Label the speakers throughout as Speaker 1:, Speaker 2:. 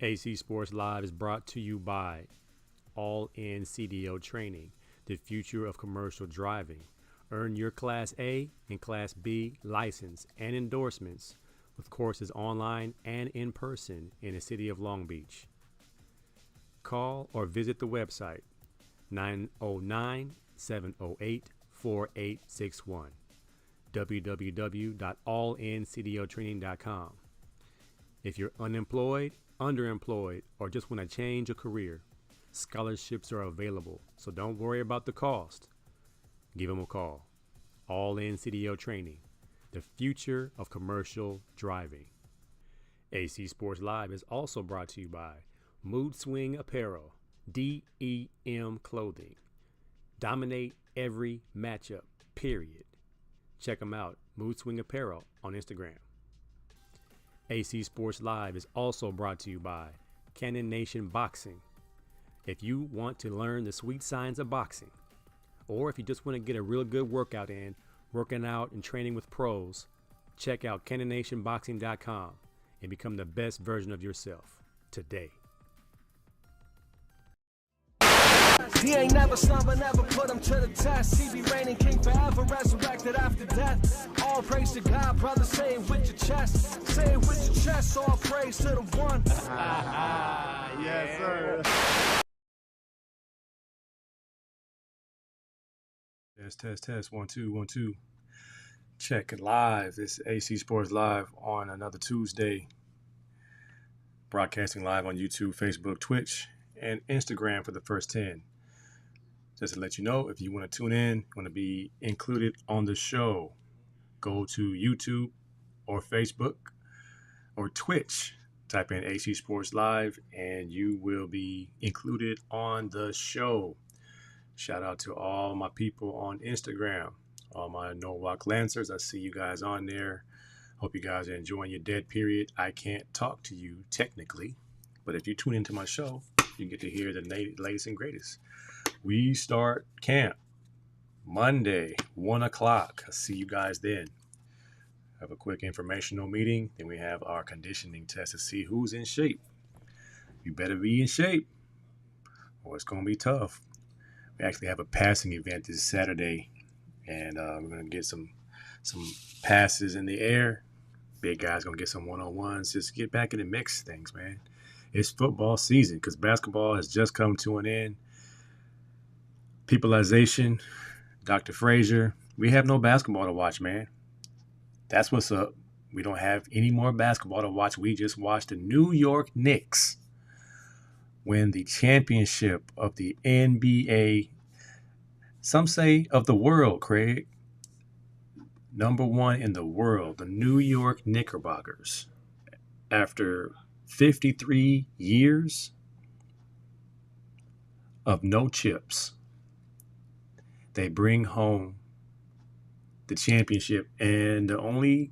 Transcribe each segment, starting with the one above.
Speaker 1: AC Sports Live is brought to you by All In CDO Training, the future of commercial driving. Earn your Class A and Class B license and endorsements with courses online and in person in the city of Long Beach. Call or visit the website 909-708-4861, www.allincdotraining.com. If you're unemployed, underemployed, or just want to change a career, scholarships are available, so don't worry about the cost. Give them a call. All In CDO Training, the future of commercial driving. AC Sports Live is also brought to you by Mood Swing Apparel, DEM Clothing. Dominate every matchup, period. Check them out, Mood Swing Apparel on Instagram. AC Sports Live is also brought to you by Cannon Nation Boxing. If you want to learn the sweet science of boxing, or if you just want to get a real good workout in, working out and training with pros, check out CannonNationBoxing.com and become the best version of yourself today.
Speaker 2: He ain't never slumber, never put him to the test. He be reigning king forever, resurrected after death. All praise to God, brother, say it with your chest. Say it with your chest, all praise to the one.
Speaker 3: Yes, sir.
Speaker 1: Test. 1, 2, 1, 2. Check it live. This is AC Sports Live on another Tuesday. Broadcasting live on YouTube, Facebook, Twitch, and Instagram for the first 10. Just to let you know, if you want to tune in, want to be included on the show, go to YouTube or Facebook or Twitch. Type in AC Sports Live and you will be included on the show. Shout out to all my people on Instagram, all my Norwalk Lancers. I see you guys on there. Hope you guys are enjoying your dead period. I can't talk to you technically, but if you tune into my show, you get to hear the latest and greatest. We start camp Monday, 1 o'clock. I'll see you guys then. Have a quick informational meeting. Then we have our conditioning test to see who's in shape. You better be in shape or it's going to be tough. We actually have a passing event this Saturday, and we're going to get some passes in the air. Big guys going to get some one-on-ones. Just get back in the mix of things, man. It's football season because basketball has just come to an end. Peopleization, Dr. Frazier, we have no basketball to watch, man. That's what's up. We don't have any more basketball to watch. We just watched the New York Knicks win the championship of the NBA, some say of the world, Craig. Number 1 in the world, the New York Knickerbockers. After 53 years of no chips, they bring home the championship. And the only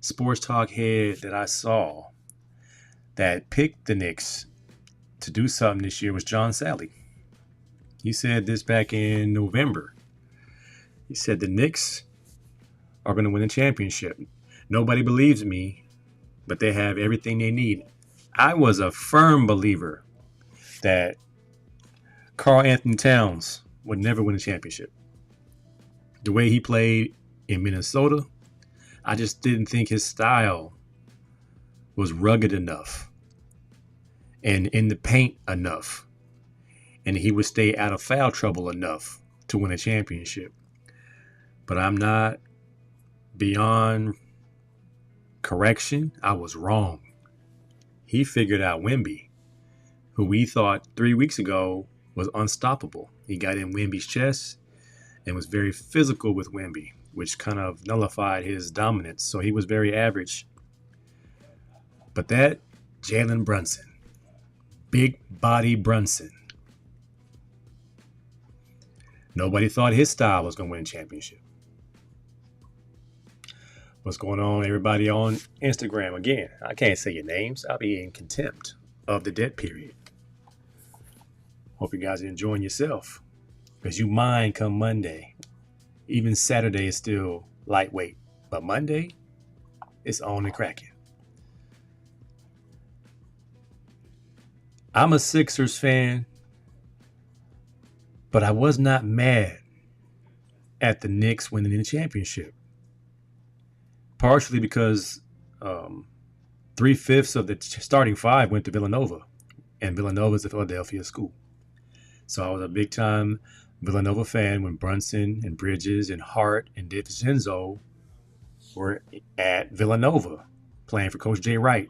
Speaker 1: sports talk head that I saw that picked the Knicks to do something this year was John Sally. He said this back in November. He said the Knicks are going to win the championship. Nobody believes me, but they have everything they need. I was a firm believer that Karl Anthony Towns would never win a championship. The way he played in Minnesota, I just didn't think his style was rugged enough and in the paint enough, and he would stay out of foul trouble enough to win a championship. But I'm not beyond correction. I was wrong. He figured out Wemby, who we thought 3 weeks ago was unstoppable. He got in Wemby's chest and was very physical with Wemby, which kind of nullified his dominance. So he was very average. But that Jalen Brunson, big body Brunson, nobody thought his style was going to win a championship. What's going on, everybody on Instagram? Again, I can't say your names. I'll be in contempt of the dead period. Hope you guys are enjoying yourself, because you mind come Monday. Even Saturday is still lightweight, but Monday, it's on and cracking. I'm a Sixers fan, but I was not mad at the Knicks winning the championship. Partially because um, 3/5 of the starting five went to Villanova, and Villanova is a Philadelphia school. So I was a big time Villanova fan when Brunson and Bridges and Hart and DiVincenzo were at Villanova playing for Coach Jay Wright.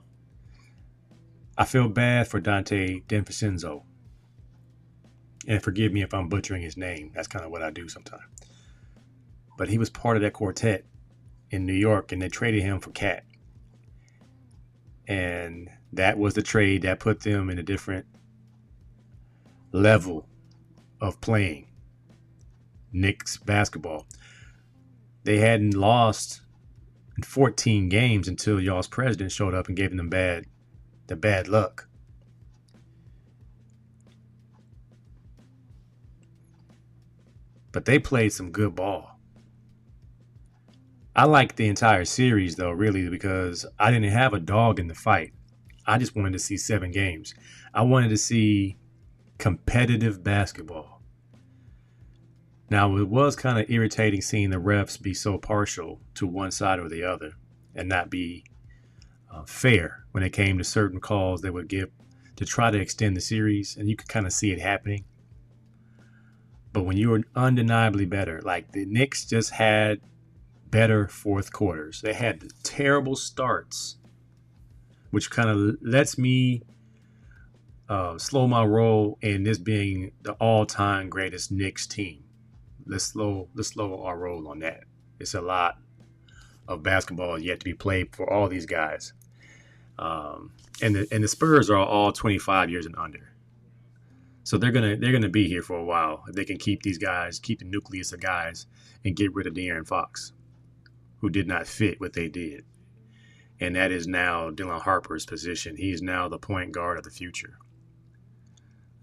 Speaker 1: I feel bad for Dante DiVincenzo. And forgive me if I'm butchering his name. That's kind of what I do sometimes. But he was part of that quartet in New York, and they traded him for Cat. And that was the trade that put them in a different level of playing Knicks basketball. They hadn't lost in 14 games until y'all's president showed up and gave them the bad luck. But they played some good ball. I liked the entire series, though, really, because I didn't have a dog in the fight. I just wanted to see 7 games. I wanted to see competitive basketball. Now, it was kind of irritating seeing the refs be so partial to one side or the other and not be fair when it came to certain calls they would give to try to extend the series, and you could kind of see it happening. But when you were undeniably better, like the Knicks just had better fourth quarters. They had the terrible starts, which kind of lets me slow my roll in this being the all-time greatest Knicks team. Let's slow our roll on that. It's a lot of basketball yet to be played for all these guys. And the Spurs are all 25 years and under. So they're gonna be here for a while if they can keep these guys, keep the nucleus of guys, and get rid of De'Aaron Fox, who did not fit what they did. And that is now Dylan Harper's position. He's now the point guard of the future.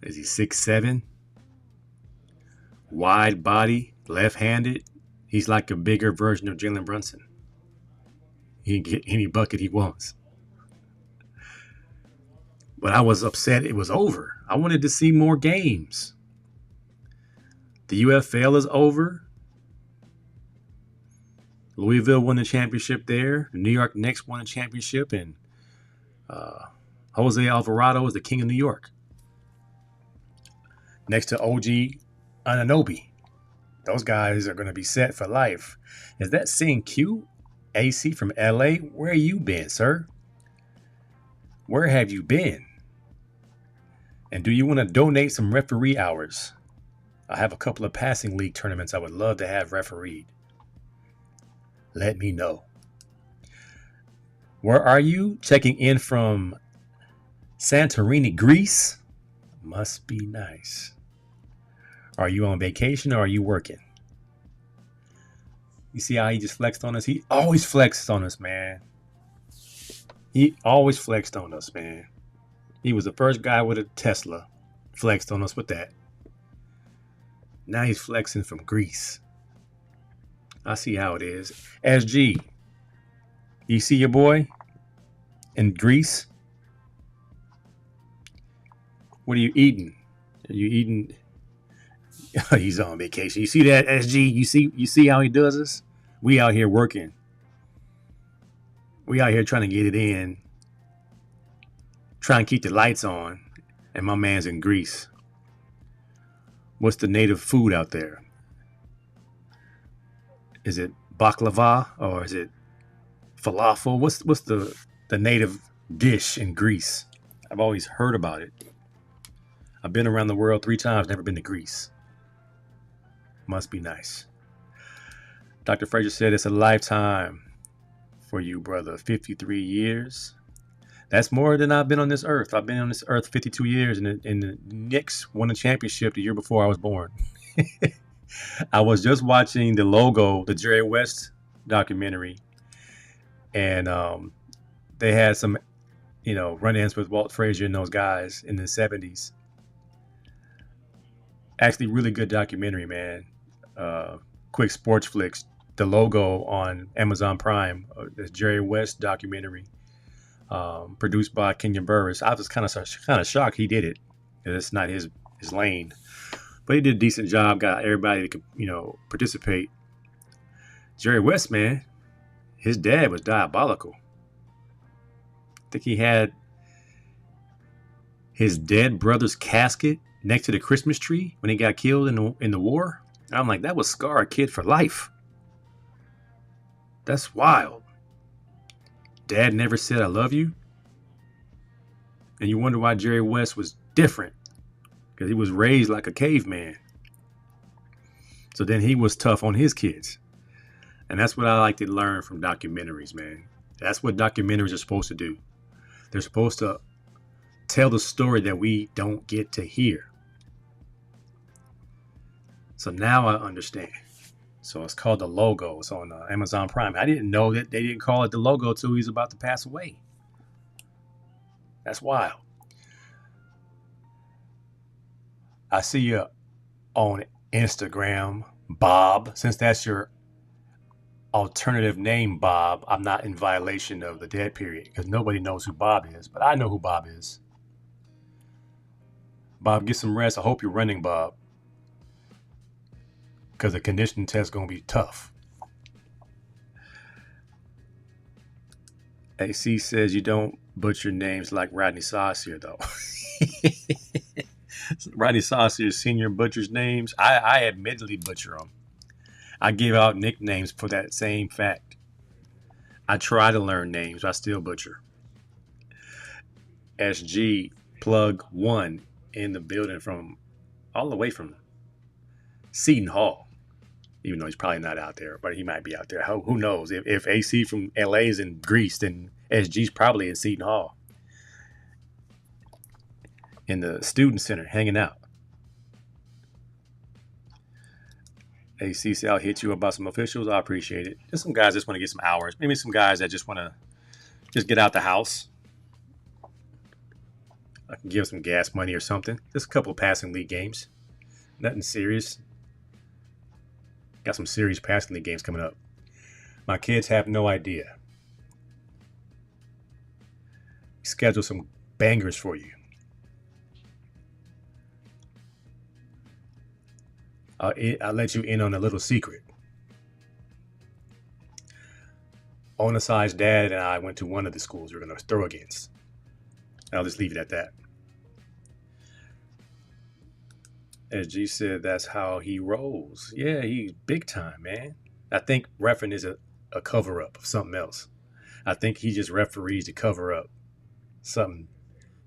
Speaker 1: Is he 6'7"? Wide body, left-handed. He's like a bigger version of Jalen Brunson. He can get any bucket he wants. But I was upset it was over. I wanted to see more games. The UFL is over. Louisville won the championship there. The New York Knicks won a championship, and Jose Alvarado is the king of New York. Next to OG Anunoby. Those guys are going to be set for life. Is that seeing Q? AC from LA? Where you been, sir? Where have you been? And do you want to donate some referee hours? I have a couple of passing league tournaments I would love to have refereed. Let me know. Where are you? Checking in from Santorini, Greece? Must be nice. Are you on vacation or are you working? You see how he just flexed on us? He always flexes on us, man. He always flexed on us, man. He was the first guy with a Tesla. Flexed on us with that. Now he's flexing from Greece. I see how it is. SG, you see your boy in Greece? What are you eating? Are you eating? He's on vacation. You see that, SG? You see how he does this? We out here working. We out here trying to get it in. Trying to keep the lights on. And my man's in Greece. What's the native food out there? Is it baklava or is it falafel? What's the native dish in Greece? I've always heard about it. I've been around the world 3 times, never been to Greece. Must be nice. Dr. Frazier said it's a lifetime for you, brother. 53 years. That's more than I've been on this earth. I've been on this earth 52 years, and the Knicks won a championship the year before I was born. I was just watching the Logo, the Jerry West documentary, and they had some, run-ins with Walt Frazier and those guys in the 70s. Actually, really good documentary, man. Quick sports flicks. The Logo on Amazon Prime, this Jerry West documentary. produced by Kenya Burris. I was kind of shocked he did it. It's not his lane, but he did a decent job. Got everybody to participate. Jerry West, man, his dad was diabolical. I think he had his dead brother's casket next to the Christmas tree when he got killed in the war. And I'm like, that would scar a kid for life. That's wild. Dad never said I love you. And you wonder why Jerry West was different. Because he was raised like a caveman. So then he was tough on his kids. And that's what I like to learn from documentaries, man. That's what documentaries are supposed to do. They're supposed to tell the story that we don't get to hear. So now I understand. So it's called The Logo. It's on Amazon Prime. I didn't know that they didn't call it The Logo till he's about to pass away. That's wild. I see you on Instagram, Bob. Since that's your alternative name, Bob, I'm not in violation of the dead period because nobody knows who Bob is, but I know who Bob is. Bob, get some rest. I hope you're running, Bob, because the conditioning test is going to be tough. AC says you don't butcher names like Rodney Saucier, though. Rodney Saucier Senior butchers names. I admittedly butcher them. I give out nicknames for that same fact. I try to learn names, but I still butcher. SG plug 1 in the building from all the way from Seton Hall. Even though he's probably not out there, but he might be out there. Who knows? If AC from LA is in Greece, then SG's probably in Seton Hall. In the student center, hanging out. AC say I'll hit you about some officials. I appreciate it. Just some guys just want to get some hours. Maybe some guys that just want to just get out the house. I can give some gas money or something. Just a couple of passing league games. Nothing serious. Got some serious passing league games coming up. My kids have no idea. Schedule some bangers for you. I'll let you in on a little secret. Onasi's dad and I went to one of the schools we're going to throw against. I'll just leave it at that. As G said, that's how he rolls. Yeah, he's big time, man. I think reffing is a cover-up of something else. I think he just referees to cover up something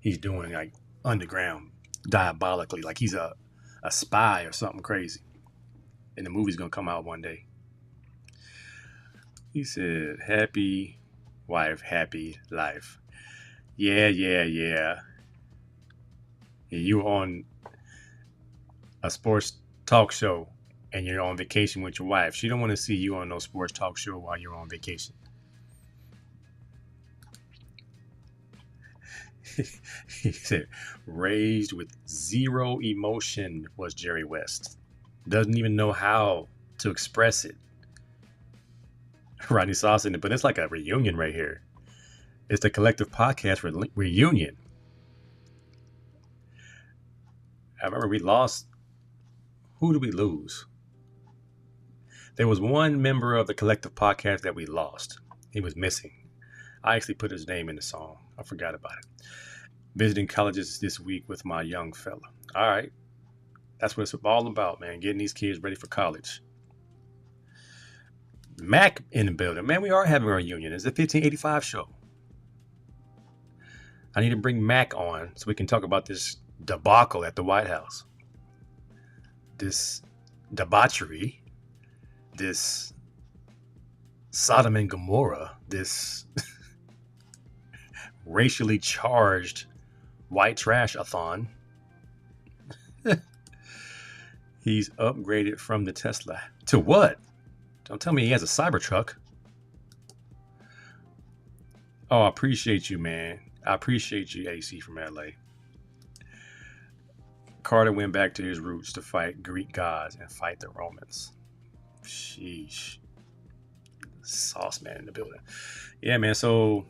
Speaker 1: he's doing like underground, diabolically, like he's a spy or something crazy. And the movie's going to come out one day. He said, happy wife, happy life. Yeah. And you on a sports talk show and you're on vacation with your wife. She don't want to see you on no sports talk show while you're on vacation. He said, raised with zero emotion was Jerry West. Doesn't even know how to express it. Rodney Sauce, but it's like a reunion right here. It's the collective podcast reunion. I remember we lost. Who did we lose? There was one member of the collective podcast that we lost. He was missing. I actually put his name in the song. I forgot about it. Visiting colleges this week with my young fella. All right. That's what it's all about, man. Getting these kids ready for college. Mac in the building. Man, we are having a reunion. It's the 1585 show. I need to bring Mac on so we can talk about this debacle at the White House. This debauchery. This Sodom and Gomorrah. This racially charged white trash-a-thon. He's upgraded from the Tesla. To what? Don't tell me he has a Cybertruck. Oh, I appreciate you, man. I appreciate you, AC from LA. Carter went back to his roots to fight Greek gods and fight the Romans. Sheesh. Sauce man in the building. Yeah, man. So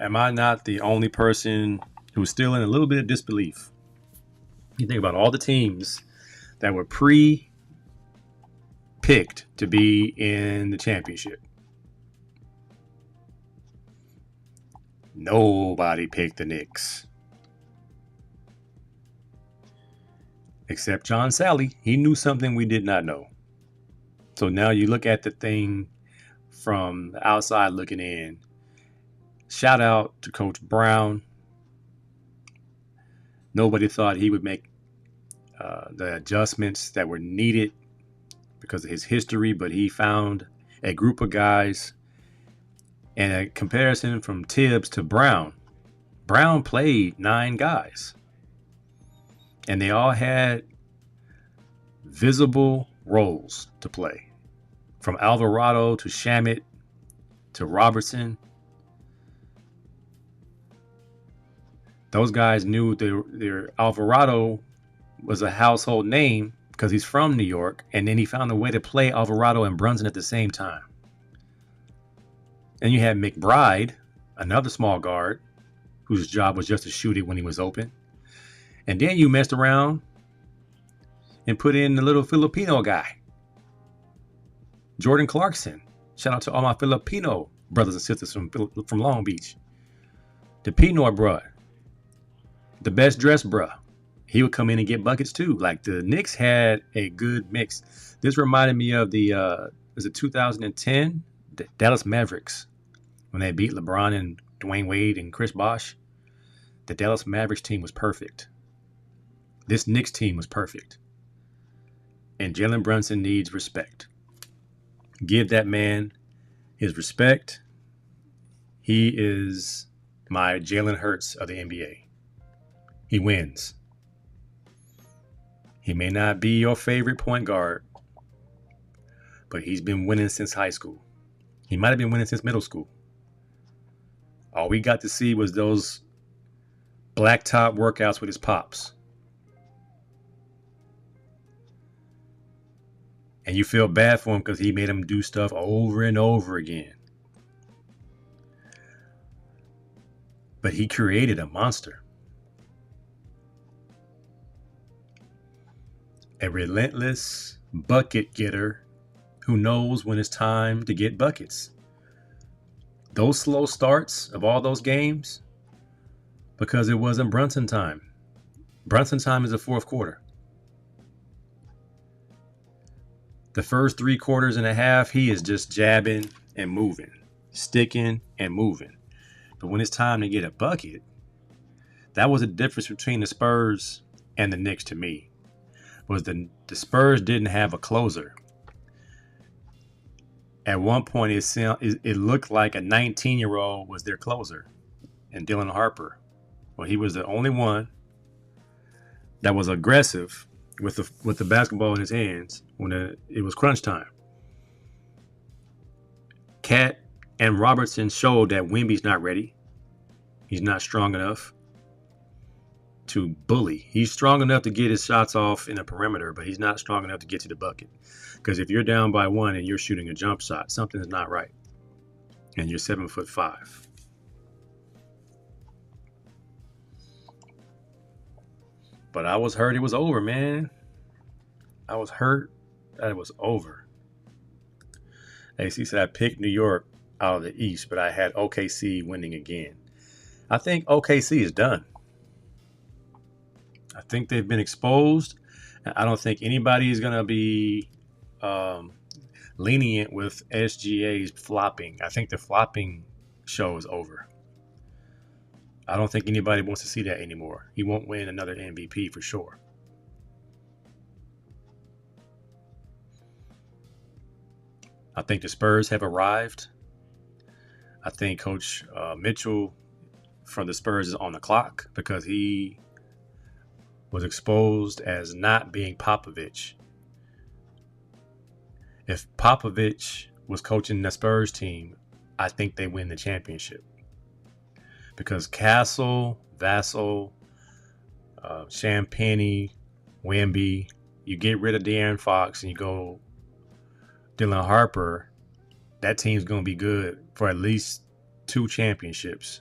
Speaker 1: am I not the only person who's still in a little bit of disbelief? You think about all the teams that were pre-picked to be in the championship. Nobody picked the Knicks. Except John Sally. He knew something we did not know. So now you look at the thing from the outside looking in. Shout out to Coach Brown. Nobody thought he would make the adjustments that were needed because of his history, but he found a group of guys. And a comparison from Tibbs to Brown. Brown played 9 guys. And they all had visible roles to play. From Alvarado to Shamet to Robertson. Those guys knew their Alvarado was a household name because he's from New York. And then he found a way to play Alvarado and Brunson at the same time. And you had McBride, another small guard, whose job was just to shoot it when he was open. And then you messed around and put in the little Filipino guy, Jordan Clarkson. Shout out to all my Filipino brothers and sisters from Long Beach. The Pinoy bruh, the best dressed bruh. He would come in and get buckets too. Like the Knicks had a good mix. This reminded me of was it 2010? The Dallas Mavericks. When they beat LeBron and Dwayne Wade and Chris Bosh, the Dallas Mavericks team was perfect. This Knicks team was perfect. And Jalen Brunson needs respect. Give that man his respect. He is my Jalen Hurts of the NBA. He wins. He may not be your favorite point guard, but he's been winning since high school. He might have been winning since middle school. All we got to see was those blacktop workouts with his pops. And you feel bad for him because he made him do stuff over and over again. But he created a monster. A relentless bucket getter who knows when it's time to get buckets. Those slow starts of all those games, because it wasn't Brunson time. Brunson time is the fourth quarter. The first 3 quarters and a half, he is just jabbing and moving, sticking and moving. But when it's time to get a bucket, that was the difference between the Spurs and the Knicks to me. Was the Spurs didn't have a closer. At one point, it looked like a 19-year-old was their closer, and Dylan Harper. Well, he was the only one that was aggressive with the basketball in his hands when it was crunch time. Cat and Robertson showed that Wemby's not ready. He's not strong enough to bully. He's strong enough to get his shots off in the perimeter, but he's not strong enough to get to the bucket. Because if you're down by 1 and you're shooting a jump shot, something's not right. And you're 7'5". But I was hurt it was over, man. I was hurt that it was over. AC said I picked New York out of the East, but I had OKC winning again. I think OKC is done. I think they've been exposed. I don't think anybody is going to be lenient with SGA's flopping. I think the flopping show is over. I don't think anybody wants to see that anymore. He won't win another MVP for sure. I think the Spurs have arrived. I think Coach Mitchell from the Spurs is on the clock because he was exposed as not being Popovich. If Popovich was coaching the Spurs team, I think they win the championship. Because Castle, Vassell, Champagny, Wemby, you get rid of De'Aaron Fox and you go Dylan Harper, that team's going to be good for at least 2 championships.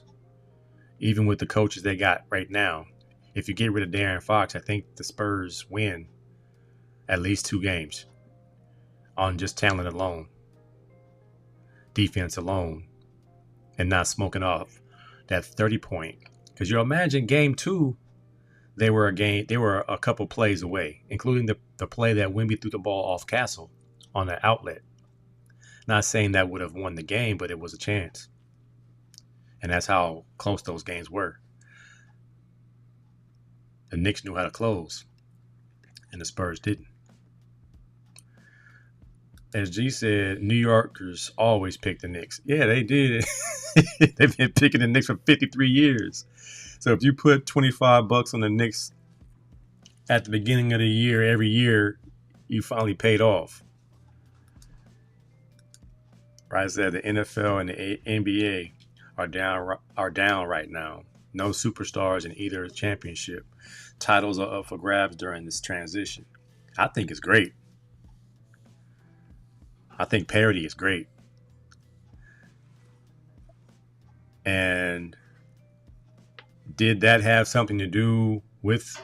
Speaker 1: even with the coaches they got right now. If you get rid of Darren Fox, I think the Spurs win at least 2 games on just talent alone, defense alone, and not smoking off that 30-point. Because you imagine game 2, they were a couple plays away, including the play that Wemby threw the ball off Castle on the outlet. Not saying that would have won the game, but it was a chance. And that's how close those games were. The Knicks knew how to close, and the Spurs didn't. As G said, New Yorkers always pick the Knicks. Yeah, they did. They've been picking the Knicks for 53 years. So if you put $25 on the Knicks at the beginning of the year, every year, you finally paid off. Right, I said the NFL and the NBA are down right now. No superstars in either championship. Titles are up for grabs during this transition. I think it's great. I think parity is great. And did that have something to do with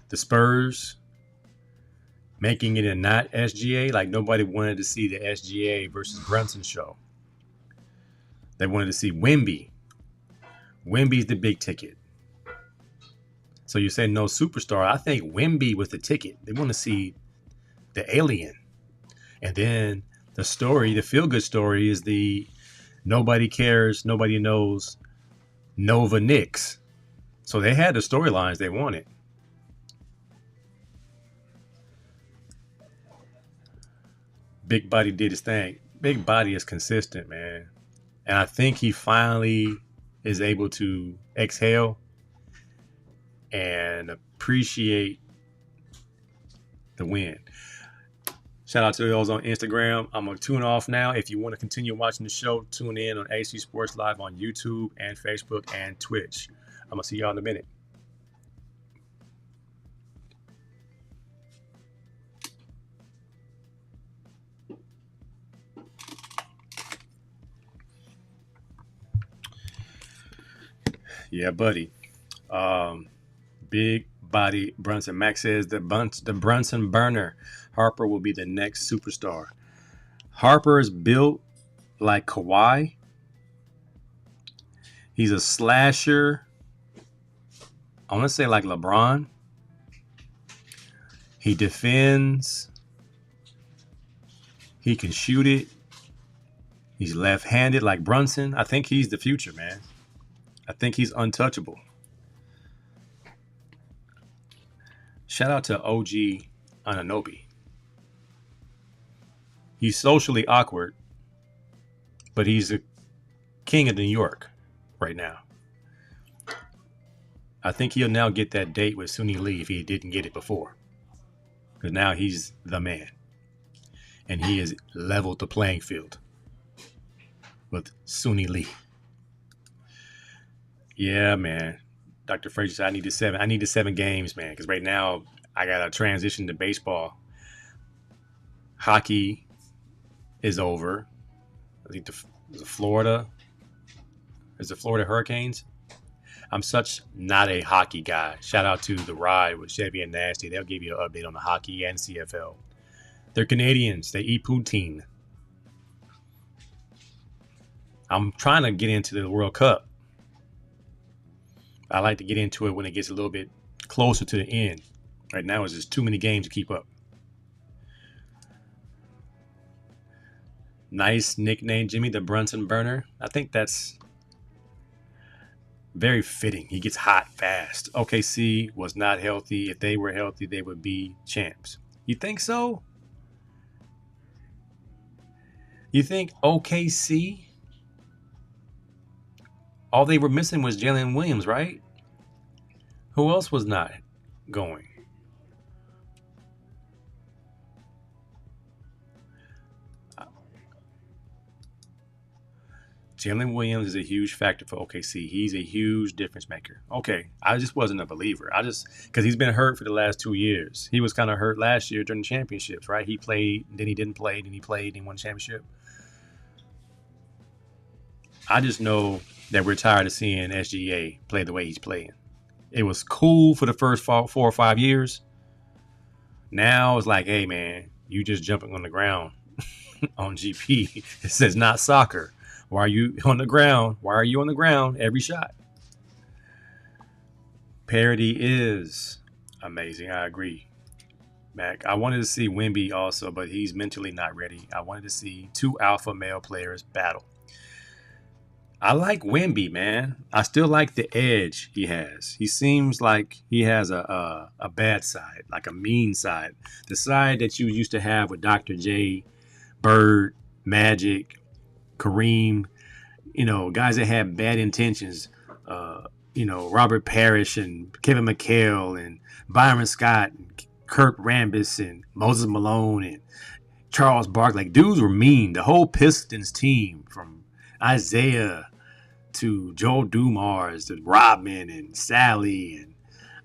Speaker 1: the Spurs making it a not SGA? Like nobody wanted to see the SGA versus Brunson show. They wanted to see Wemby. Wemby's the big ticket. So you say no superstar. I think Wemby was the ticket. They want to see the alien. And then the story, the feel-good story is the nobody cares, nobody knows Nova Knicks. So they had the storylines they wanted. Big Body did his thing. Big Body is consistent, man. And I think he finally is able to exhale and appreciate the win. Shout out to those on Instagram. I'm going to tune off now. If you want to continue watching the show, tune in on AC Sports Live on YouTube and Facebook and Twitch. I'm going to see y'all in a minute. Yeah, buddy. Big Body Brunson. Max says the Brunson burner. Harper will be the next superstar. Harper is built like Kawhi. He's a slasher. I want to say like LeBron. He defends. He can shoot it. He's left-handed like Brunson. I think he's the future, man. I think he's untouchable. Shout out to OG Anunoby. He's socially awkward, but he's a king of New York right now. I think he'll now get that date with Suni Lee if he didn't get it before. Because now he's the man. And he has leveled the playing field with Suni Lee. Yeah, man. Dr. Frazier said, I need the 7 games, man. Because right now, I got to transition to baseball. Hockey is over. I think the Florida Hurricanes. I'm such not a hockey guy. Shout out to The Ride with Chevy and Nasty. They'll give you an update on the hockey and CFL. They're Canadians. They eat poutine. I'm trying to get into the World Cup. I like to get into it when it gets a little bit closer to the end. Right now, it's just too many games to keep up. Nice nickname, Jimmy, the Brunson burner. I think that's very fitting. He gets hot fast. OKC was not healthy. If they were healthy, they would be champs. You think so? You think OKC? All they were missing was Jalen Williams, right? Who else was not going? Jalen Williams is a huge factor for OKC. He's a huge difference maker. Okay, I just wasn't a believer. Because he's been hurt for the last 2 years. He was kind of hurt last year during the championships, right? He played, then he didn't play, then he played, and he won the championship. I just know that we're tired of seeing SGA play the way he's playing. It was cool for the first 4 or 5 years. Now it's like, hey, man, you just jumping on the ground on GP. It says not soccer. Why are you on the ground? Why are you on the ground every shot? Parity is amazing. I agree, Mac. I wanted to see Wemby also, but he's mentally not ready. I wanted to see two alpha male players battle. I like Wemby, man. I still like the edge he has. He seems like he has a bad side, like a mean side. The side that you used to have with Dr. J, Bird, Magic, Kareem, guys that had bad intentions. Robert Parrish and Kevin McHale and Byron Scott and Kirk Rambis and Moses Malone and Charles Barkley. Like, dudes were mean. The whole Pistons team, from Isaiah to Joel Dumars to Rodman and Sally, and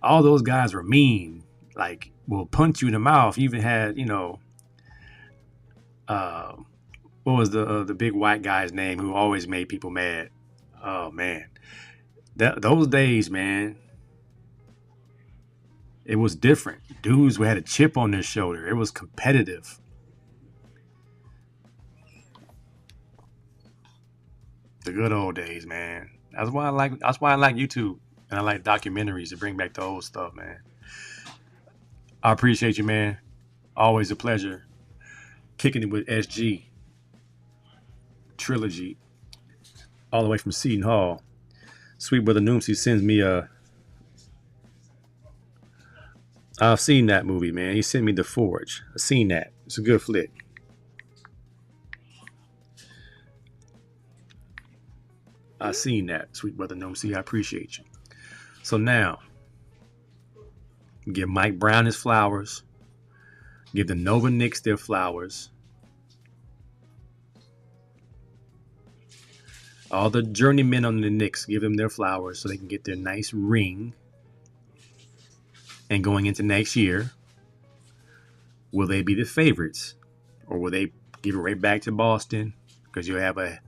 Speaker 1: all those guys were mean. Like, will punch you in the mouth. You even had, what was the big white guy's name who always made people mad? Oh, man. Those days, man, it was different. Dudes who had a chip on their shoulder. It was competitive. The good old days, man. That's why I like YouTube, and I like documentaries to bring back the old stuff, man. I appreciate you, man. Always a pleasure. Kicking it with SG Trilogy, all the way from Seton Hall. Sweet Brother Noomsy sends me I've seen that movie, man. He sent me The Forge. I've seen that. It's a good flick. I've seen that, Sweet Brother Noomsy. I appreciate you. So now, give Mike Brown his flowers. Give the Nova Knicks their flowers. All the journeymen on the Knicks, give them their flowers so they can get their nice ring. And going into next year, will they be the favorites? Or will they give it right back to Boston? Because you'll have a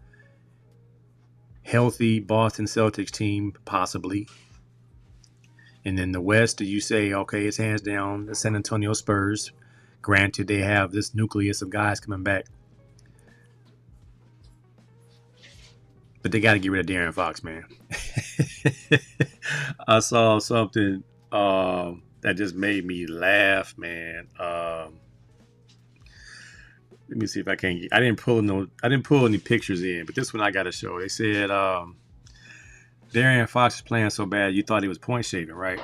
Speaker 1: healthy Boston Celtics team, possibly. And then the West, do you say, okay, it's hands down the San Antonio Spurs. Granted, they have this nucleus of guys coming back. But they got to get rid of De'Aaron Fox, man. I saw something that just made me laugh, man. Let me see if I can. I didn't pull any pictures in, but this one I got to show. They said De'Aaron Fox is playing so bad you thought he was point shaving, right?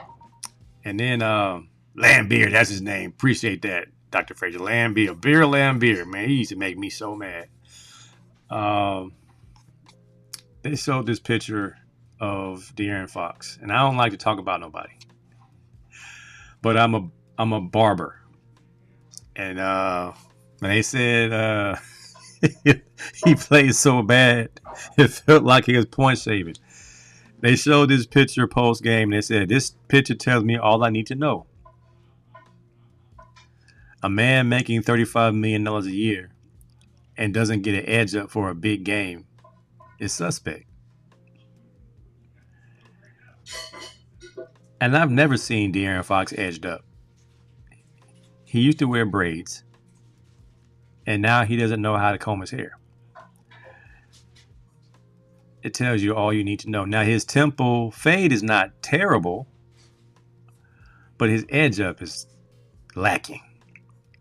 Speaker 1: And then Lambeer, that's his name. Appreciate that, Dr. Frazier. Lambeer, Beer Lambeer, man. He used to make me so mad. They showed this picture of De'Aaron Fox, and I don't like to talk about nobody, but I'm a barber, and when they said he played so bad, it felt like he was point shaving. They showed this picture post game, and they said this picture tells me all I need to know. A man making $35 million a year and doesn't get an edge up for a big game is suspect. And I've never seen De'Aaron Fox edged up. He used to wear braids, and now he doesn't know how to comb his hair. It tells you all you need to know. Now, his temple fade is not terrible, but his edge up is lacking.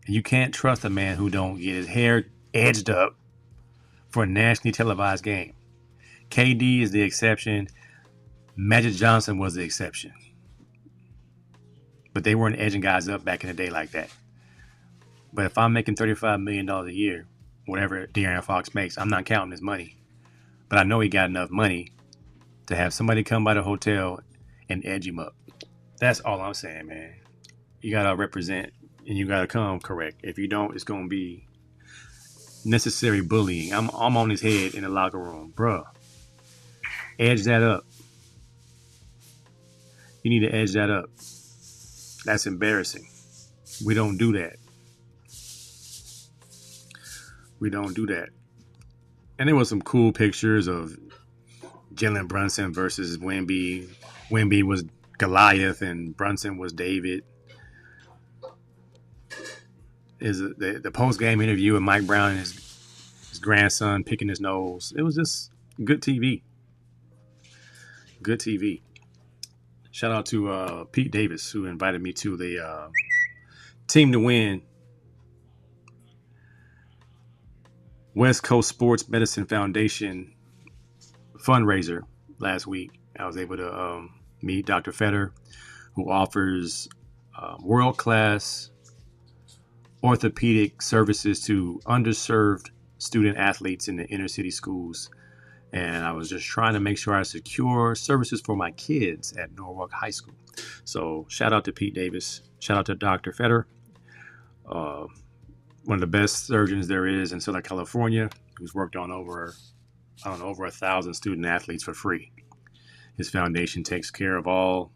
Speaker 1: You can't trust a man who don't get his hair edged up for a nationally televised game. KD is the exception. Magic Johnson was the exception. But they weren't edging guys up back in the day like that. But if I'm making $35 million a year, whatever De'Aaron Fox makes, I'm not counting his money. But I know he got enough money to have somebody come by the hotel and edge him up. That's all I'm saying, man. You got to represent and you got to come correct. If you don't, it's going to be necessary bullying. I'm on his head in the locker room. Bruh, edge that up. You need to edge that up. That's embarrassing. We don't do that. We don't do that. And there was some cool pictures of Jalen Brunson versus Wemby. Wemby was Goliath and Brunson was David. Is the post game interview with Mike Brown and his grandson picking his nose. It was just good TV. Good TV. Shout out to Pete Davis who invited me to the Team to Win West Coast Sports Medicine Foundation fundraiser last week. I was able to meet Dr. Fetter, who offers world-class orthopedic services to underserved student athletes in the inner city schools. And I was just trying to make sure I secure services for my kids at Norwalk High School. So shout out to Pete Davis. Shout out to Dr. Fetter, one of the best surgeons there is in Southern California, who's worked on over 1,000 student athletes for free. His foundation takes care of all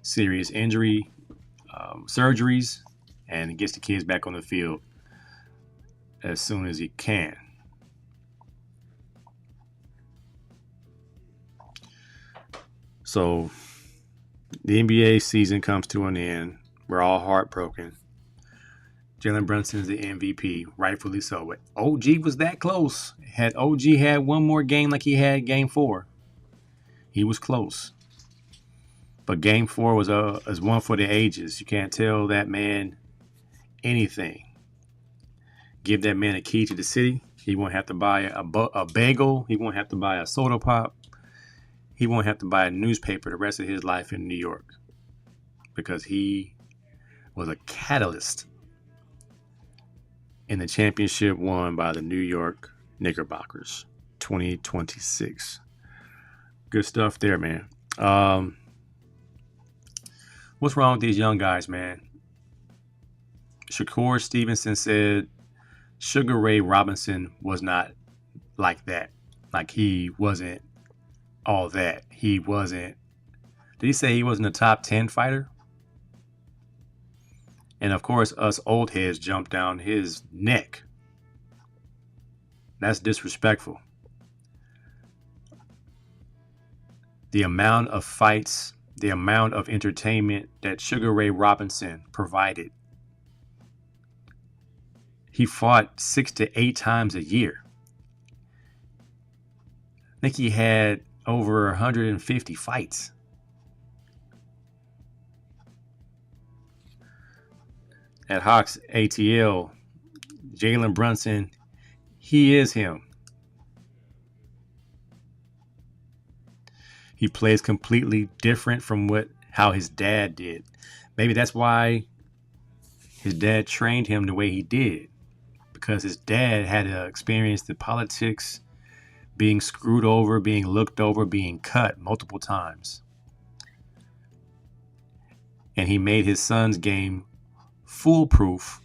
Speaker 1: serious injury surgeries and gets the kids back on the field as soon as he can. So the NBA season comes to an end. We're all heartbroken. Jalen Brunson is the MVP, rightfully so. But OG was that close. Had OG had one more game like he had Game 4, he was close. But Game 4 was one for the ages. You can't tell that man anything. Give that man a key to the city. He won't have to buy a bagel. He won't have to buy a soda pop. He won't have to buy a newspaper the rest of his life in New York because he was a catalyst in the championship won by the New York Knickerbockers 2026. Good stuff there, man. What's wrong with these young guys, man? Shakur Stevenson said Sugar Ray Robinson was not like that. Like he wasn't all that. He wasn't. Did he say he wasn't a top 10 fighter? And of course, us old heads jumped down his neck. That's disrespectful. The amount of fights, the amount of entertainment that Sugar Ray Robinson provided. He fought 6 to 8 times a year. I think he had over 150 fights. At Hawks ATL, Jalen Brunson, he is him. He plays completely different from how his dad did. Maybe that's why his dad trained him the way he did. Because his dad had to experience the politics, being screwed over, being looked over, being cut multiple times. And he made his son's game foolproof.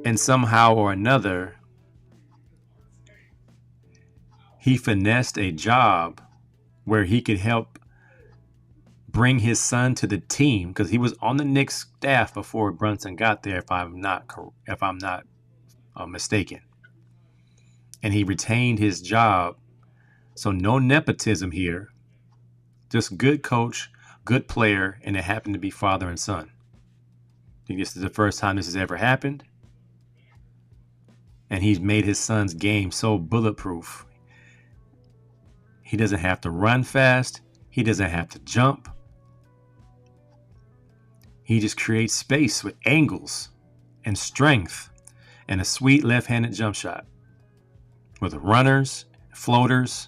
Speaker 1: And somehow or another, he finessed a job where he could help bring his son to the team, because he was on the Knicks staff before Brunson got there, if I'm not mistaken. And he retained his job. So no nepotism here. Just good coach, good player, and it happened to be father and son. I think this is the first time this has ever happened. And he's made his son's game so bulletproof. He doesn't have to run fast. He doesn't have to jump. He just creates space with angles and strength and a sweet left-handed jump shot with runners, floaters,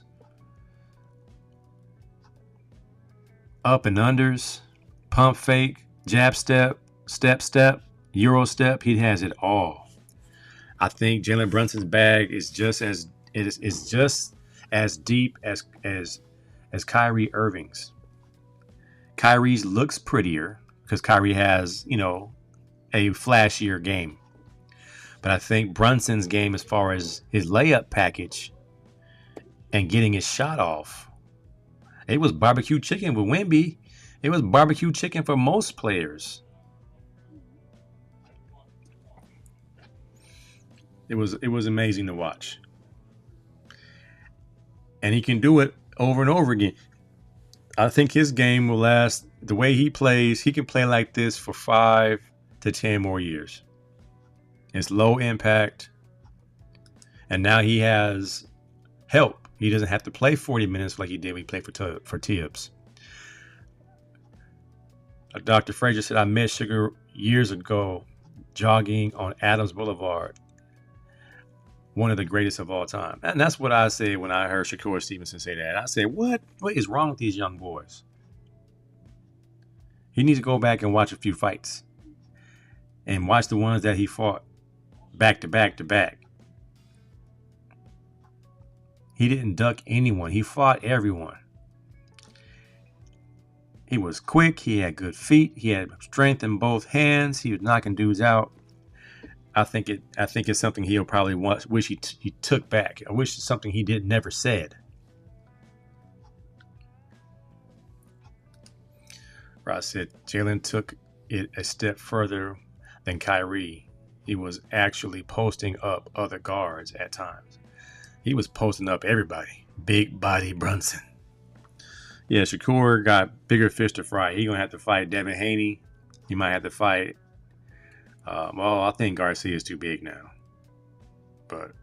Speaker 1: up and unders, pump fake, jab step, step, Euro step. He has it all. I think Jalen Brunson's bag is just as deep as Kyrie Irving's. Kyrie's looks prettier because Kyrie has, a flashier game. But I think Brunson's game, as far as his layup package and getting his shot off, it was barbecue chicken with Wemby. It was barbecue chicken for most players. It was amazing to watch. and he can do it over and over again. I think his game will last. The way he plays, he can play like this for 5 to 10 more years. It's low impact, and now he has help. He doesn't have to play 40 minutes like he did when he played for Tibbs. Dr. Frazier said, I met Shakur years ago jogging on Adams Boulevard. One of the greatest of all time. And that's what I said when I heard Shakur Stevenson say that. I said, what is wrong with these young boys? He needs to go back and watch a few fights. And watch the ones that he fought back to back to back. He didn't duck anyone. He fought everyone. He was quick. He had good feet. He had strength in both hands. He was knocking dudes out. I think it's something he'll probably wish he took back. I wish it's something he never said. Ross said Jalen took it a step further than Kyrie. He was actually posting up other guards at times. He was posting up everybody. Big body Brunson. Yeah, Shakur got bigger fish to fry. He's going to have to fight Devin Haney. He might have to fight. I think Garcia is too big now. But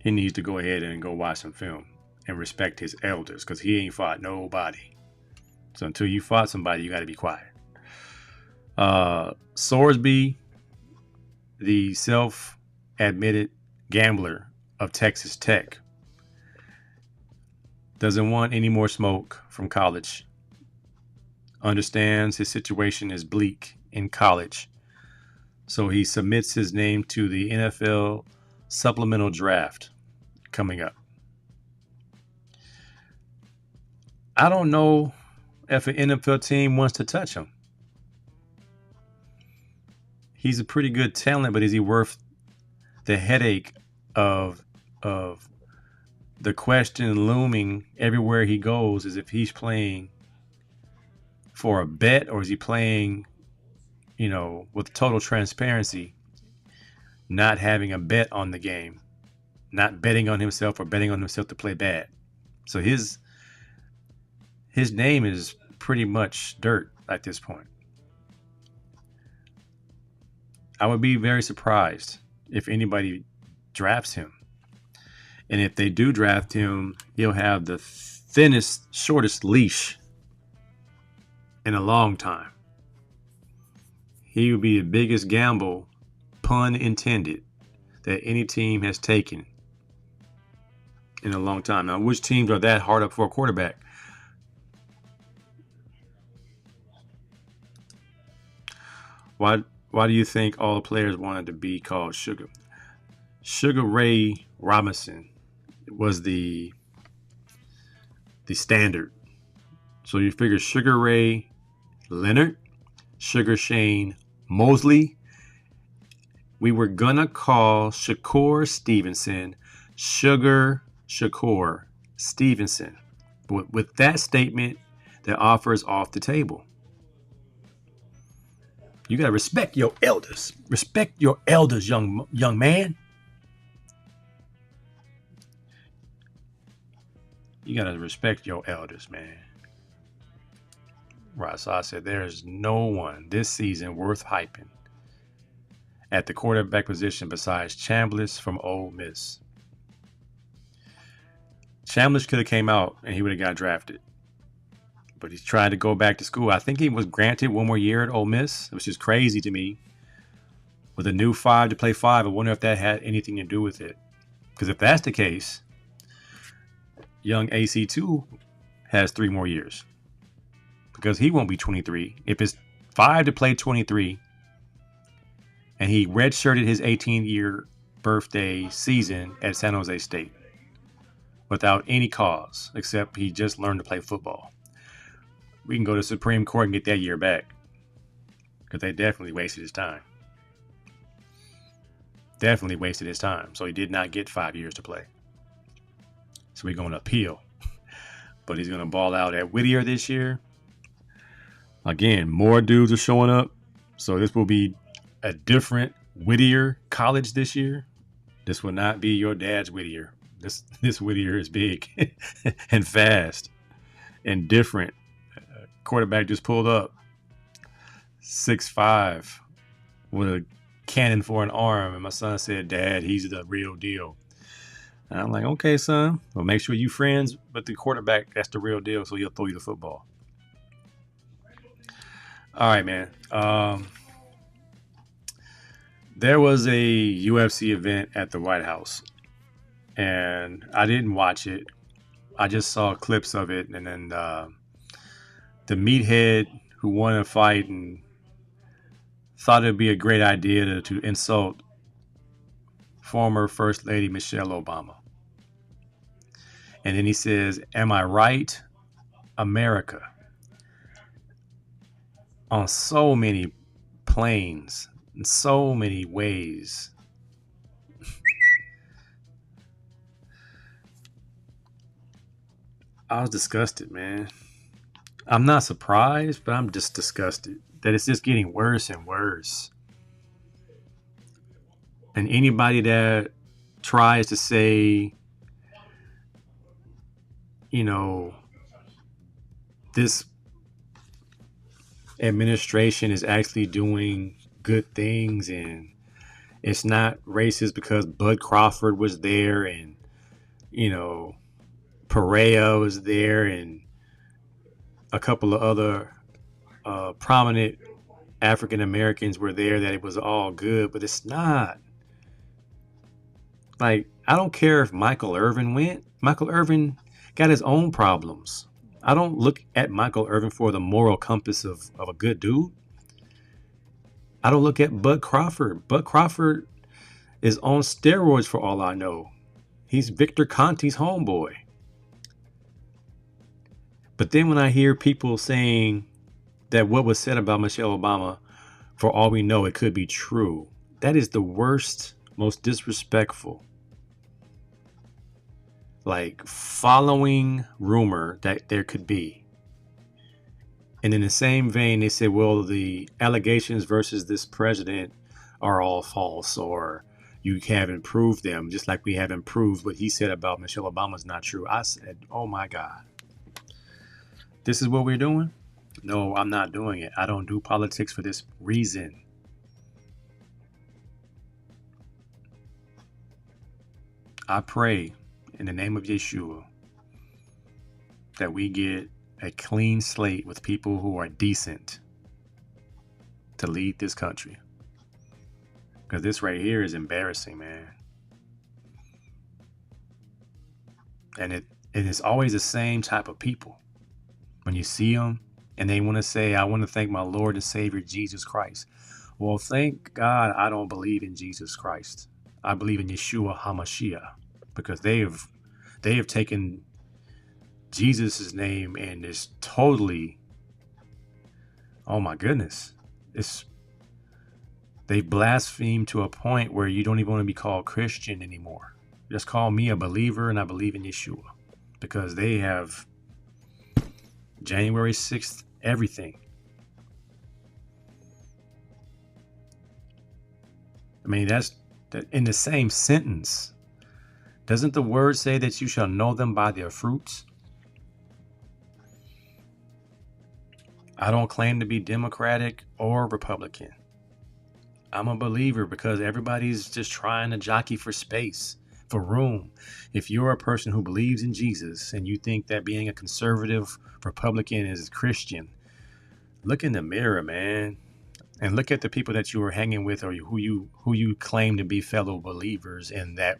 Speaker 1: he needs to go ahead and go watch some film and respect his elders because he ain't fought nobody. So until you fought somebody, you got to be quiet. Sorsby, the self-admitted gambler of Texas Tech, doesn't want any more smoke from college. Understands his situation is bleak in college. So he submits his name to the NFL supplemental draft coming up. I don't know if an NFL team wants to touch him. He's a pretty good talent, but is he worth the headache of the question looming everywhere he goes is if he's playing for a bet or is he playing, with total transparency, not having a bet on the game, not betting on himself or betting on himself to play bad. So his name is pretty much dirt at this point. I would be very surprised if anybody drafts him. And if they do draft him, he'll have the thinnest, shortest leash in a long time. He will be the biggest gamble, pun intended, that any team has taken in a long time. Now, which teams are that hard up for a quarterback? Why do you think all the players wanted to be called Sugar? Sugar Ray Robinson was the standard. So you figure Sugar Ray Leonard, Sugar Shane Mosley. We were gonna call Shakur Stevenson Sugar Shakur Stevenson. But with that statement, the offer is off the table. You gotta respect your elders. Respect your elders, young man. You gotta respect your elders, man. Right, so I said there's no one this season worth hyping at the quarterback position besides Chambliss from Ole Miss. Chambliss could have came out and he would have got drafted. But he's trying to go back to school. I think he was granted one more year at Ole Miss, which is crazy to me. With a new 5 to play 5, I wonder if that had anything to do with it. Because if that's the case, young AC2 has 3 more years. Because he won't be 23. If it's 5 to play 23, and he redshirted his 18-year birthday season at San Jose State without any cause, except he just learned to play football. We can go to the Supreme Court and get that year back. Because they definitely wasted his time. Definitely wasted his time. So he did not get 5 years to play. So we're going to appeal. But he's going to ball out at Whittier this year. Again, more dudes are showing up. So this will be a different Whittier college this year. This will not be your dad's Whittier. This Whittier is big and fast and different. Quarterback just pulled up, 6'5", with a cannon for an arm, and my son said, "Dad, he's the real deal." And I'm like, "Okay, son. Well, make sure you friends with the quarterback. That's the real deal. So he'll throw you the football." All right, man. There was a UFC event at the White House, and I didn't watch it. I just saw clips of it, and then the meathead who won a fight and thought it'd be a great idea to insult former First Lady Michelle Obama. And then he says, "Am I right, America?" On so many planes, in so many ways. I was disgusted, man. I'm not surprised, but I'm just disgusted that it's just getting worse and worse. And anybody that tries to say, this administration is actually doing good things and it's not racist because Bud Crawford was there and, Perea was there and a couple of other prominent African Americans were there, that it was all good, but it's not. Like, I don't care if Michael Irvin went. Michael Irvin got his own problems. I don't look at Michael Irvin for the moral compass of a good dude. I don't look at Bud Crawford. Bud Crawford is on steroids for all I know. He's Victor Conte's homeboy. But then when I hear people saying that what was said about Michelle Obama, for all we know, it could be true, that is the worst, most disrespectful, following rumor that there could be. And in the same vein, they said, well, the allegations versus this president are all false, or you haven't proved them, just like we haven't proved what he said about Michelle Obama is not true. I said, oh my God, this is what we're doing? No, I'm not doing it. I don't do politics for this reason. I pray in the name of Yeshua that we get a clean slate with people who are decent to lead this country. Because this right here is embarrassing, man. And it is always the same type of people. When you see them and they want to say, I want to thank my Lord and Savior, Jesus Christ. Well, thank God I don't believe in Jesus Christ. I believe in Yeshua HaMashiach, because they have taken Jesus' name and is totally, oh my goodness, they blaspheme to a point where you don't even want to be called Christian anymore. Just call me a believer and I believe in Yeshua, because they have January 6th, everything. I mean, that's in the same sentence. Doesn't the word say that you shall know them by their fruits? I don't claim to be Democratic or Republican. I'm a believer because everybody's just trying to jockey for space, for room. If you're a person who believes in Jesus and you think that being a conservative Republican is Christian, look in the mirror, man, and look at the people that you were hanging with, or who you claim to be fellow believers in that.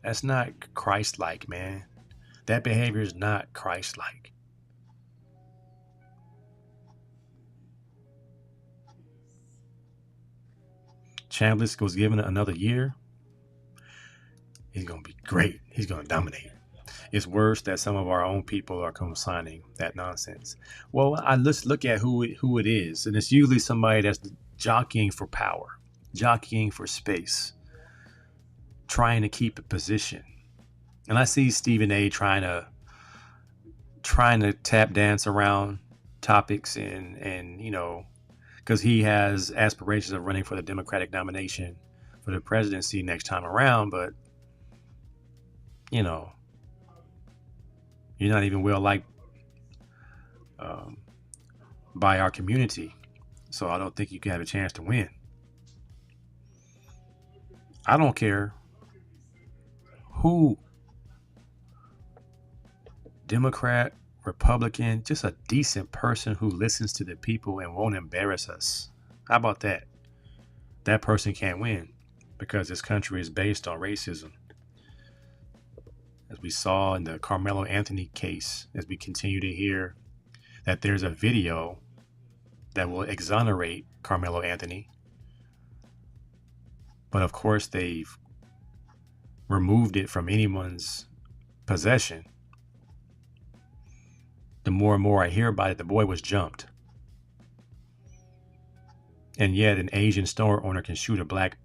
Speaker 1: That's not Christ-like, man. That behavior is not Christ-like. Chambliss was given another year. He's going to be great. He's going to dominate. It's worse that some of our own people are co-signing that nonsense. Well, let's look at who it is. And it's usually somebody that's jockeying for power, jockeying for space, trying to keep a position. And I see Stephen A. trying to tap dance around topics and because he has aspirations of running for the Democratic nomination for the presidency next time around, but you know, you're not even well liked um, by our community. So I don't think you can have a chance to win. I don't care who, Democrat, Republican, just a decent person who listens to the people and won't embarrass us. How about that? That person can't win because this country is based on racism. As we saw in the Carmelo Anthony case, as we continue to hear that there's a video that will exonerate Carmelo Anthony. But of course, they've removed it from anyone's possession. The more and more I hear about it, the boy was jumped. And yet an Asian store owner can shoot a black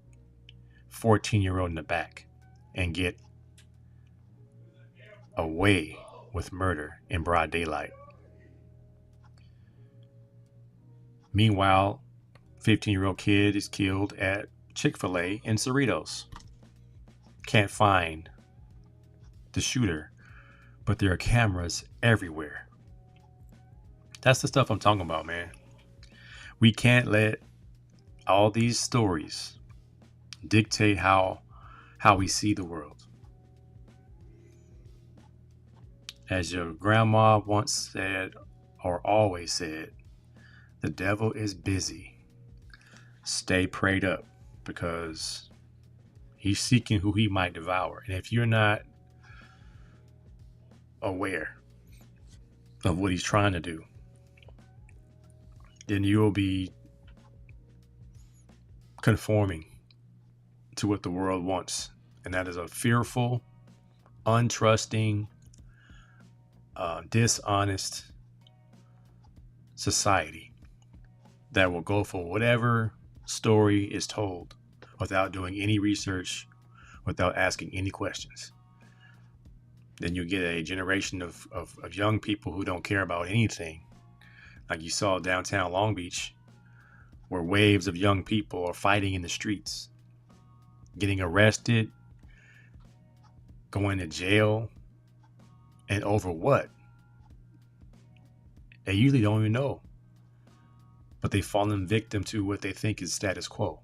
Speaker 1: 14-year-old in the back and get away with murder in broad daylight. Meanwhile, 15-year-old kid is killed at Chick-fil-A in Cerritos. Can't find the shooter, but there are cameras everywhere. That's the stuff I'm talking about, man. We can't let all these stories dictate how we see the world. As your grandma once said, or always said, the devil is busy. Stay prayed up because he's seeking who he might devour. And if you're not aware of what he's trying to do, then you'll be conforming to what the world wants. And that is a fearful, untrusting, dishonest society that will go for whatever story is told without doing any research, without asking any questions. Then you get a generation of young people who don't care about anything. Like you saw downtown Long Beach, where waves of young people are fighting in the streets, getting arrested, going to jail, and over what? They usually don't even know. But they've fallen victim to what they think is status quo.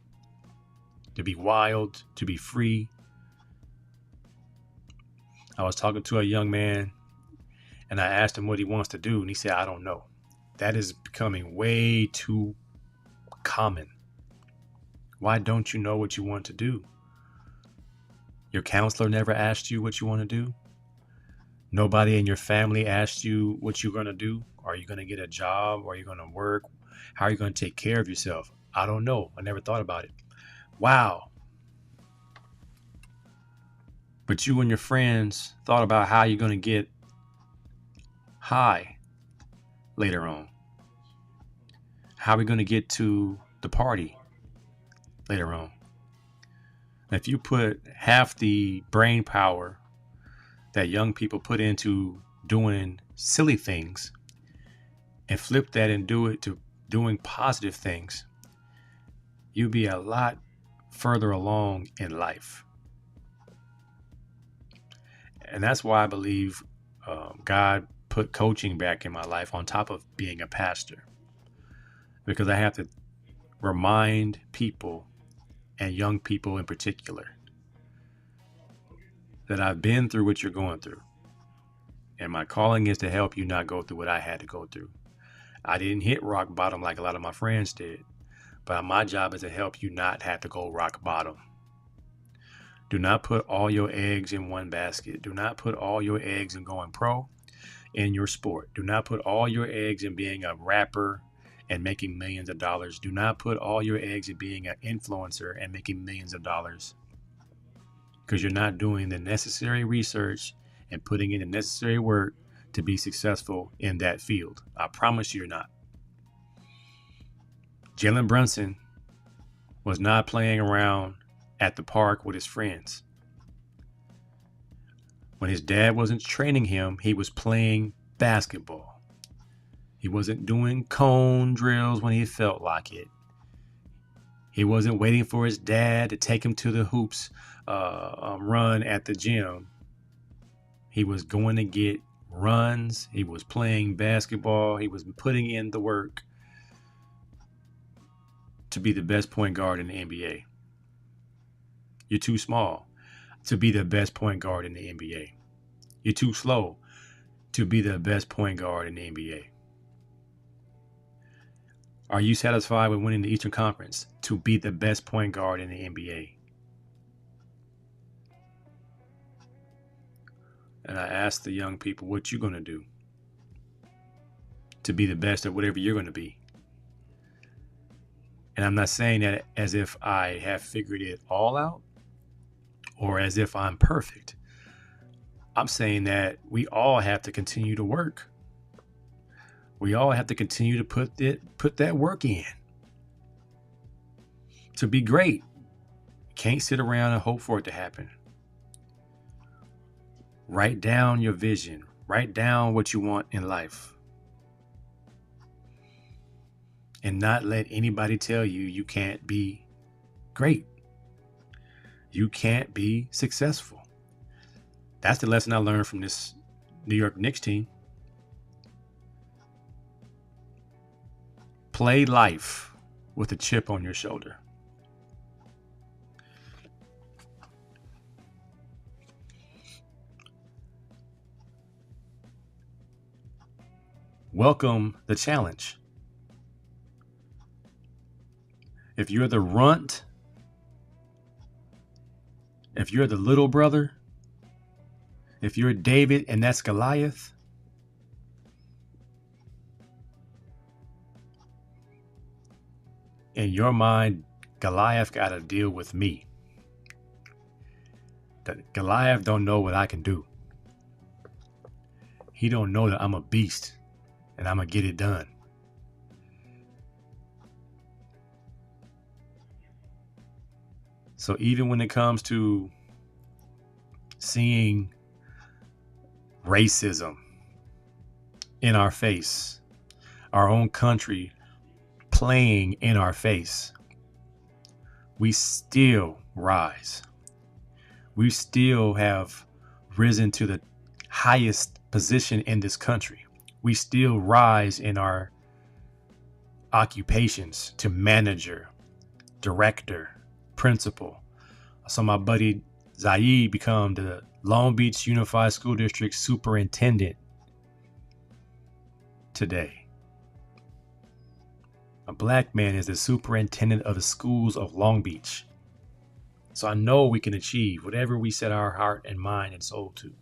Speaker 1: To be wild, to be free. I was talking to a young man and I asked him what he wants to do, and he said, I don't know. That is becoming way too common. Why don't you know what you want to do? Your counselor never asked you what you want to do? Nobody in your family asked you what you're going to do? Are you going to get a job? Are you going to work? How are you going to take care of yourself? I don't know. I never thought about it. Wow. But you and your friends thought about how you're going to get high later on. How are we going to get to the party later on? If you put half the brain power that young people put into doing silly things and flip that and do it to doing positive things, you'll be a lot further along in life. And that's why I believe God put coaching back in my life on top of being a pastor, because I have to remind people, and young people in particular, that I've been through what you're going through. And my calling is to help you not go through what I had to go through. I didn't hit rock bottom like a lot of my friends did, but my job is to help you not have to go rock bottom. Do not put all your eggs in one basket. Do not put all your eggs in going pro in your sport. Do not put all your eggs in being a rapper and making millions of dollars. Do not put all your eggs in being an influencer and making millions of dollars, because you're not doing the necessary research and putting in the necessary work to be successful in that field. I promise you're not. Jalen Brunson was not playing around at the park with his friends. When his dad wasn't training him, he was playing basketball. He wasn't doing cone drills when he felt like it. He wasn't waiting for his dad to take him to the hoops run at the gym. He was going to get runs. He was playing basketball. He was putting in the work to be the best point guard in the NBA. You're too small to be the best point guard in the NBA. You're too slow to be the best point guard in the NBA. Are you satisfied with winning the Eastern Conference to be the best point guard in the NBA? And I asked the young people, what you going to do to be the best at whatever you're going to be? And I'm not saying that as if I have figured it all out or as if I'm perfect. I'm saying that we all have to continue to work. We all have to continue to put that work in to be great. Can't sit around and hope for it to happen. Write down your vision. Write down what you want in life. And not let anybody tell you you can't be great. You can't be successful. That's the lesson I learned from this New York Knicks team. Play life with a chip on your shoulder. Welcome the challenge. If you're the runt, if you're the little brother, if you're David and that's Goliath, in your mind, Goliath got to deal with me. That Goliath don't know what I can do. He don't know that I'm a beast and I'm going to get it done. So even when it comes to seeing racism in our face, our own country playing in our face, we still rise. We still have risen to the highest position in this country. We still rise in our occupations to manager, director, principal. I saw my buddy Zaid become the Long Beach Unified School District superintendent today. A black man is the superintendent of the schools of Long Beach. So I know we can achieve whatever we set our heart and mind and soul to.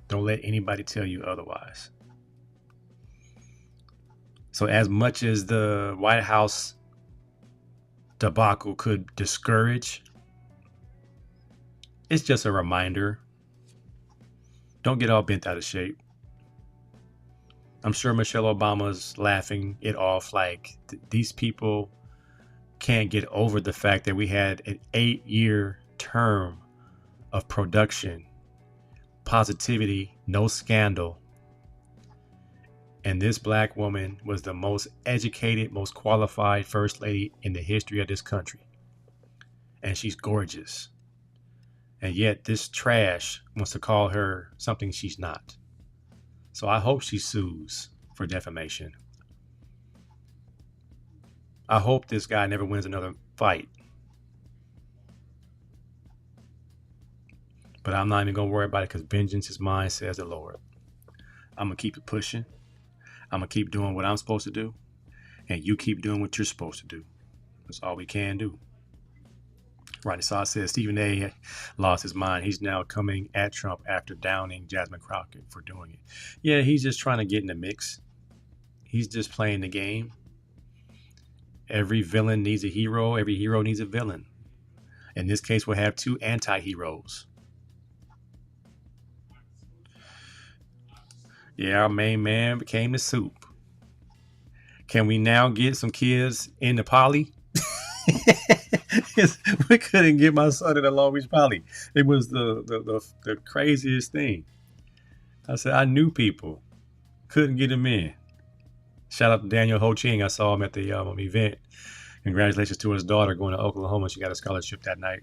Speaker 1: Don't let anybody tell you otherwise. So as much as the White House debacle could discourage, it's just a reminder. Don't get all bent out of shape. I'm sure Michelle Obama's laughing it off like these people can't get over the fact that we had an 8-year term of production, positivity, no scandal. And this black woman was the most educated, most qualified first lady in the history of this country. And she's gorgeous. And yet this trash wants to call her something she's not. So I hope she sues for defamation. I hope this guy never wins another fight. But I'm not even going to worry about it because vengeance is mine, says the Lord. I'm going to keep it pushing. I'm going to keep doing what I'm supposed to do. And you keep doing what you're supposed to do. That's all we can do. Right, so I said Stephen A. lost his mind. He's now coming at Trump after downing Jasmine Crockett for doing it. Yeah, he's just trying to get in the mix. He's just playing the game. Every villain needs a hero. Every hero needs a villain. In this case, we'll have two anti-heroes. Yeah, our main man became the soup. Can we now get some kids into poly? We couldn't get my son in the Long Beach Poly. It was the craziest thing. I said, I knew people. Couldn't get him in. Shout out to Daniel Ho Ching. I saw him at the event. Congratulations to his daughter going to Oklahoma. She got a scholarship that night.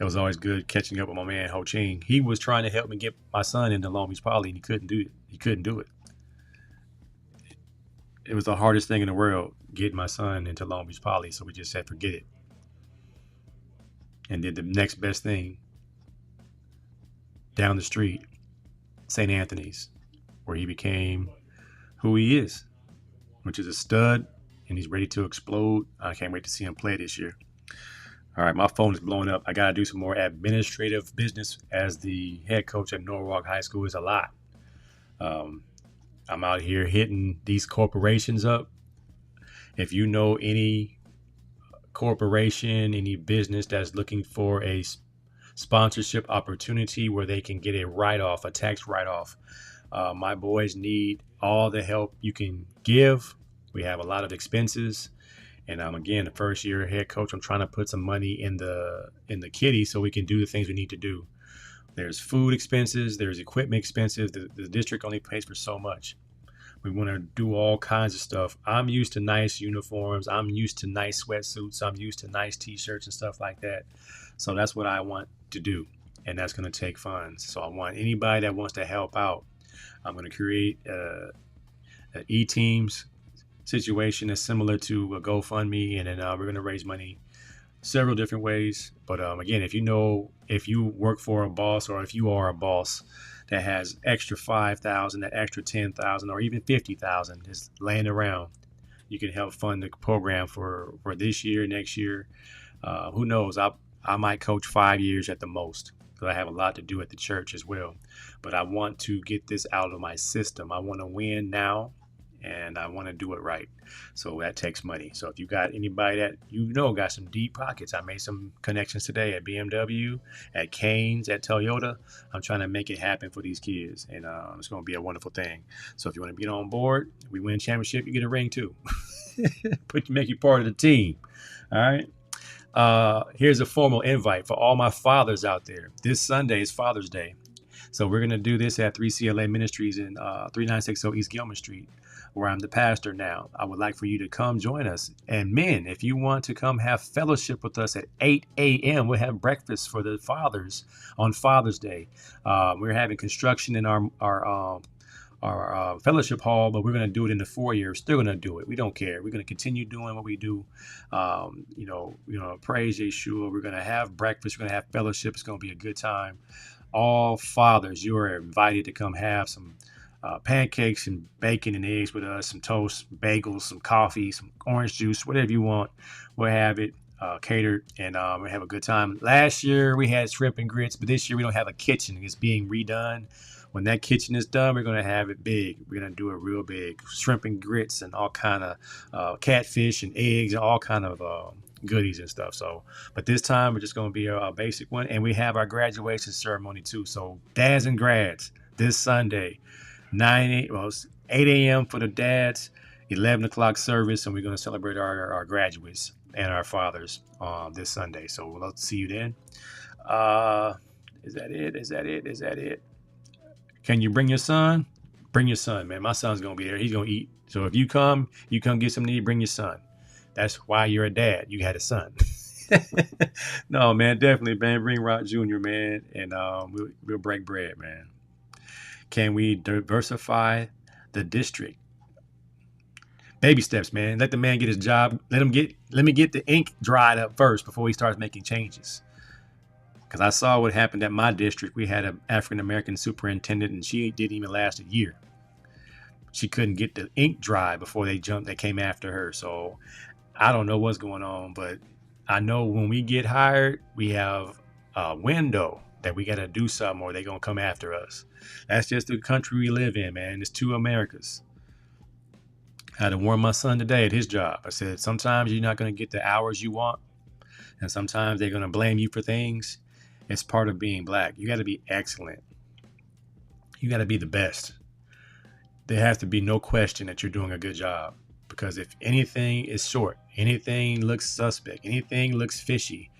Speaker 1: It was always good catching up with my man Ho Ching. He was trying to help me get my son into Long Beach Poly, and he couldn't do it. It was the hardest thing in the world, getting my son into Long Beach Poly. So we just said, forget it, and did the next best thing down the street, St. Anthony's, where he became who he is, which is a stud, and he's ready to explode. I can't wait to see him play this year. All right, my phone is blowing up. I got to do some more administrative business as the head coach at Norwalk High School. Is a lot. I'm out here hitting these corporations up. If you know any corporation, any business that's looking for a sponsorship opportunity where they can get a write-off, a tax write-off, my boys need all the help you can give. We have a lot of expenses. And again, the first year head coach, I'm trying to put some money in the kitty so we can do the things we need to do. There's food expenses, there's equipment expenses. The district only pays for so much. We want to do all kinds of stuff. I'm used to nice uniforms. I'm used to nice sweatsuits. I'm used to nice t-shirts and stuff like that. So that's what I want to do. And that's going to take funds. So I want anybody that wants to help out. I'm going to create an e-teams situation that's similar to a GoFundMe, and then we're going to raise money several different ways. But again, if you work for a boss, or if you are a boss that has extra 5,000, that extra 10,000, or even 50,000 just laying around, you can help fund the program for this year, next year. Who knows? I might coach 5 years at the most, because I have a lot to do at the church as well. But I want to get this out of my system. I want to win now, and I want to do it right. So that takes money. So if you got anybody that got some deep pockets, I made some connections today at BMW, at Canes, at Toyota. I'm trying to make it happen for these kids, and it's going to be a wonderful thing. So if you want to get on board, we win a championship, you get a ring too. Make you part of the team. All right. Here's a formal invite for all my fathers out there. This Sunday is Father's Day. So we're going to do this at 3CLA Ministries in 3960 East Gilman Street, where I'm the pastor now. I would like for you to come join us. And men, if you want to come have fellowship with us at 8 a.m., we'll have breakfast for the fathers on Father's Day. We're having construction in our fellowship hall, but we're going to do it in the foyer. We're still going to do it. We don't care. We're going to continue doing what we do. Praise Yeshua. We're going to have breakfast. We're going to have fellowship. It's going to be a good time. All fathers, you are invited to come have some pancakes and bacon and eggs with us, some toast, bagels, some coffee, some orange juice, whatever you want. We'll have it catered, and we'll have a good time. Last year we had shrimp and grits, but this year we don't have a kitchen. It's being redone. When that kitchen is done, we're going to have it big. We're going to do it real big. Shrimp and grits and all kind of catfish and eggs and all kind of goodies and stuff. So, but this time we're just going to be a basic one, and we have our graduation ceremony too. So dads and grads this Sunday, 8 a.m. for the dads, 11 o'clock service, and we're going to celebrate our graduates and our fathers this Sunday. So we'll see you then. Is that it? Can you bring your son? Bring your son, man. My son's going to be there. He's going to eat. So if you come get some to eat, bring your son. That's why you're a dad. You had a son. No, man, definitely, man. Bring Rock Jr., man, and we'll break bread, man. Can we diversify the district? Baby steps, man. Let the man get his job. Let me get the ink dried up first before he starts making changes. Because I saw what happened at my district. We had an African-American superintendent, and she didn't even last a year. She couldn't get the ink dry before they came after her. So I don't know what's going on, but I know when we get hired, we have a window that we got to do something, or they're going to come after us. That's just the country we live in, man. It's two Americas. I had to warn my son today at his job. I said, sometimes you're not going to get the hours you want, and sometimes they're going to blame you for things. It's part of being black. You got to be excellent. You got to be the best. There has to be no question that you're doing a good job, because if anything is short, anything looks suspect, anything looks fishy,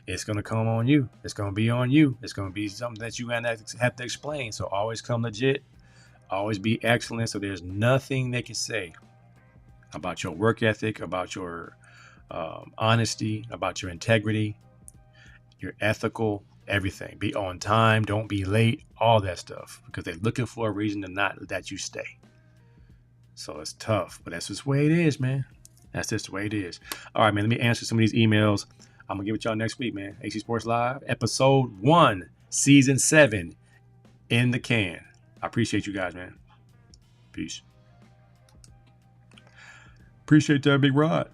Speaker 1: it's going to come on you. It's going to be on you. It's going to be something that you have to explain. So always come legit. Always be excellent. So there's nothing they can say about your work ethic, about your honesty, about your integrity, your ethical, everything. Be on time, don't be late, all that stuff, because they're looking for a reason to not let you stay. So it's tough, but that's just the way it is, man. That's just the way it is. All right, man, let me answer some of these emails. I'm going to give it y'all next week, man. AC Sports Live, episode 1, season 7, in the can. I appreciate you guys, man. Peace. Appreciate that, Big Rod.